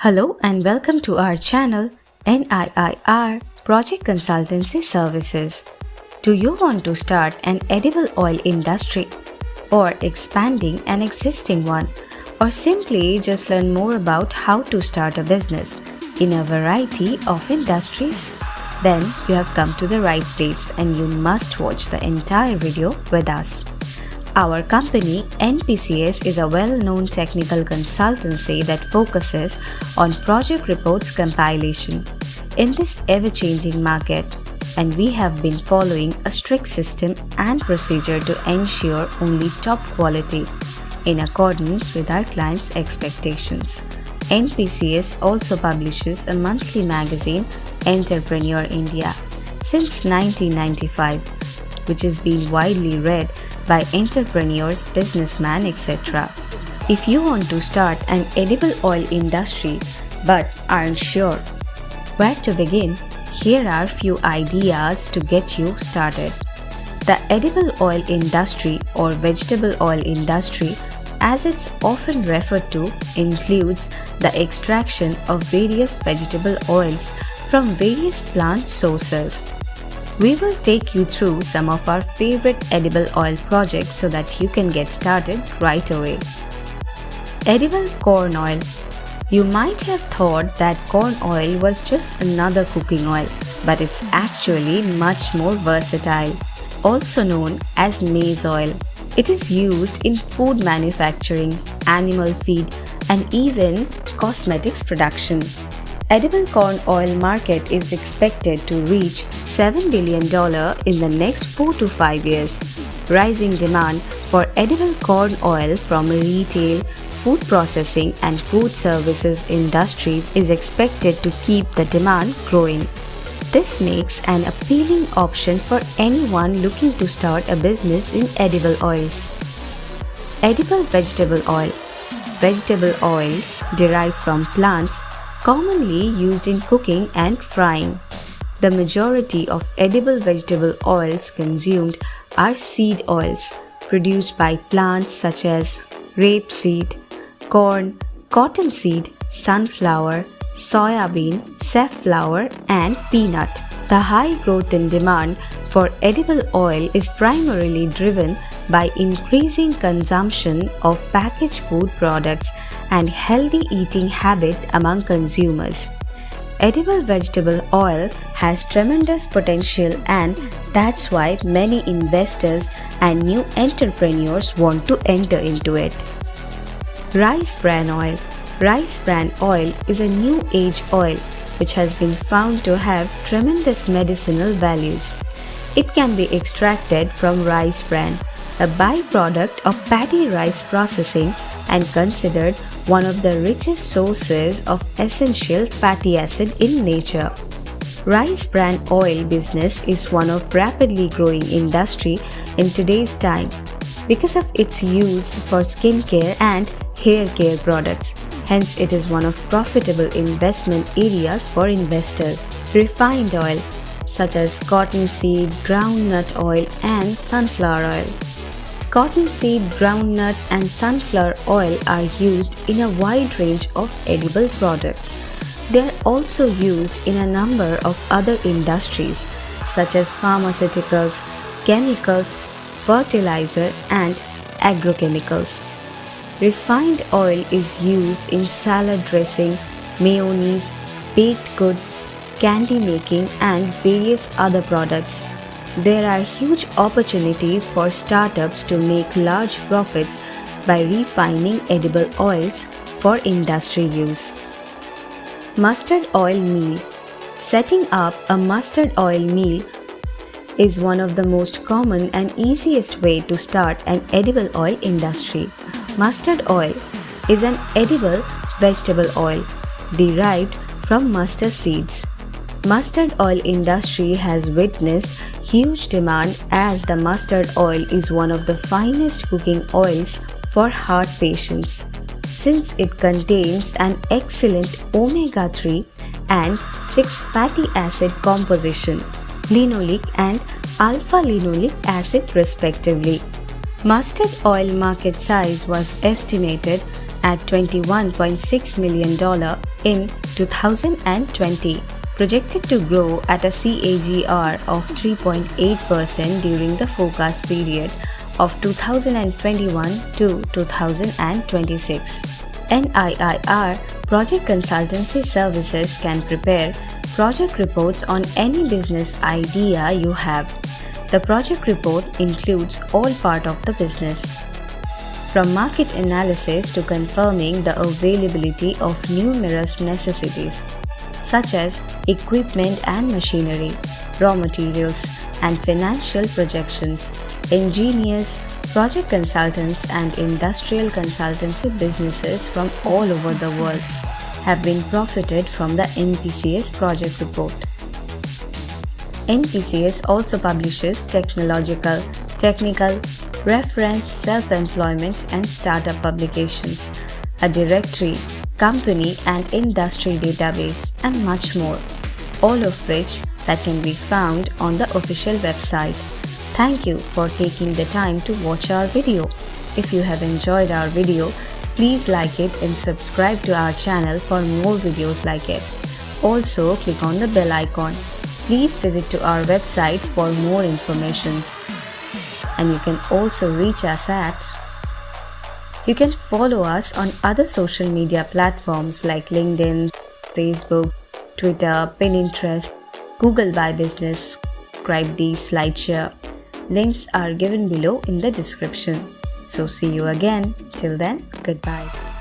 Hello and welcome to our channel NIIR Project Consultancy Services. Do you want to start an edible oil industry or expanding an existing one, or simply just learn more about how to start a business in a variety of industries? Then you have come to the right place and you must watch the entire video with us. Our company, NPCS, is a well-known technical consultancy that focuses on project reports compilation in this ever-changing market, and we have been following a strict system and procedure to ensure only top quality in accordance with our clients' expectations. NPCS also publishes a monthly magazine, Entrepreneur India, since 1995, which has been widely read by entrepreneurs, businessmen, etc. If you want to start an edible oil industry but aren't sure where to begin, here are few ideas to get you started. The edible oil industry or vegetable oil industry, as it's often referred to, includes the extraction of various vegetable oils from various plant sources. We will take you through some of our favorite edible oil projects so that you can get started right away. Edible corn oil. You might have thought that corn oil was just another cooking oil, but it's actually much more versatile, also known as maize oil. It is used in food manufacturing, animal feed, and even cosmetics production. Edible corn oil market is expected to reach $7 billion in the next 4 to 5 years. Rising demand for edible corn oil from retail, food processing and food services industries is expected to keep the demand growing. This makes an appealing option for anyone looking to start a business in edible oils. Edible vegetable oil. Vegetable oil derived from plants, commonly used in cooking and frying. The majority of edible vegetable oils consumed are seed oils produced by plants such as rapeseed, corn, cottonseed, sunflower, soybean, safflower, and peanut. The high growth in demand for edible oil is primarily driven by increasing consumption of packaged food products and healthy eating habit among consumers. Edible vegetable oil has tremendous potential, and that's why many investors and new entrepreneurs want to enter into it. Rice bran oil. Rice bran oil is a new age oil which has been found to have tremendous medicinal values. It can be extracted from rice bran, a byproduct of paddy rice processing, and considered one of the richest sources of essential fatty acid in nature. Rice bran oil business is one of rapidly growing industry in today's time because of its use for skincare and hair care products. Hence, it is one of profitable investment areas for investors. Refined oil such as cottonseed, groundnut oil, and sunflower oil. Cottonseed, groundnut, and sunflower oil are used in a wide range of edible products. They are also used in a number of other industries such as pharmaceuticals, chemicals, fertilizer, and agrochemicals. Refined oil is used in salad dressing, mayonnaise, baked goods, candy making, and various other products. There are huge opportunities for startups to make large profits by refining edible oils for industry use. Mustard oil meal. Setting up a mustard oil meal is one of the most common and easiest way to start an edible oil industry. Mustard oil is an edible vegetable oil derived from mustard seeds. Mustard oil industry has witnessed huge demand as the mustard oil is one of the finest cooking oils for heart patients, since it contains an excellent omega-3 and 6 fatty acid composition, linoleic and alpha-linoleic acid respectively. Mustard oil market size was estimated at $21.6 million in 2020, projected to grow at a CAGR of 3.8% during the forecast period of 2021 to 2026. NIIR Project Consultancy Services can prepare project reports on any business idea you have. The project report includes all part of the business, from market analysis to confirming the availability of numerous necessities, such as equipment and machinery, raw materials, and financial projections. Engineers, project consultants, and industrial consultancy businesses from all over the world have been profited from the NPCS project report. NPCS also publishes technical, reference, self-employment, and startup publications, a directory, company and industry database, and much more, all of which that can be found on the official website. Thank you for taking the time to watch our video. If you have enjoyed our video, please like it and subscribe to our channel for more videos like it. Also, click on the bell icon. Please visit to our website for more information. And you can also reach us at. You can follow us on other social media platforms like LinkedIn, Facebook, Twitter, Pinterest, Google My Business, Scribd, SlideShare. Links are given below in the description. So see you again. Till then, goodbye.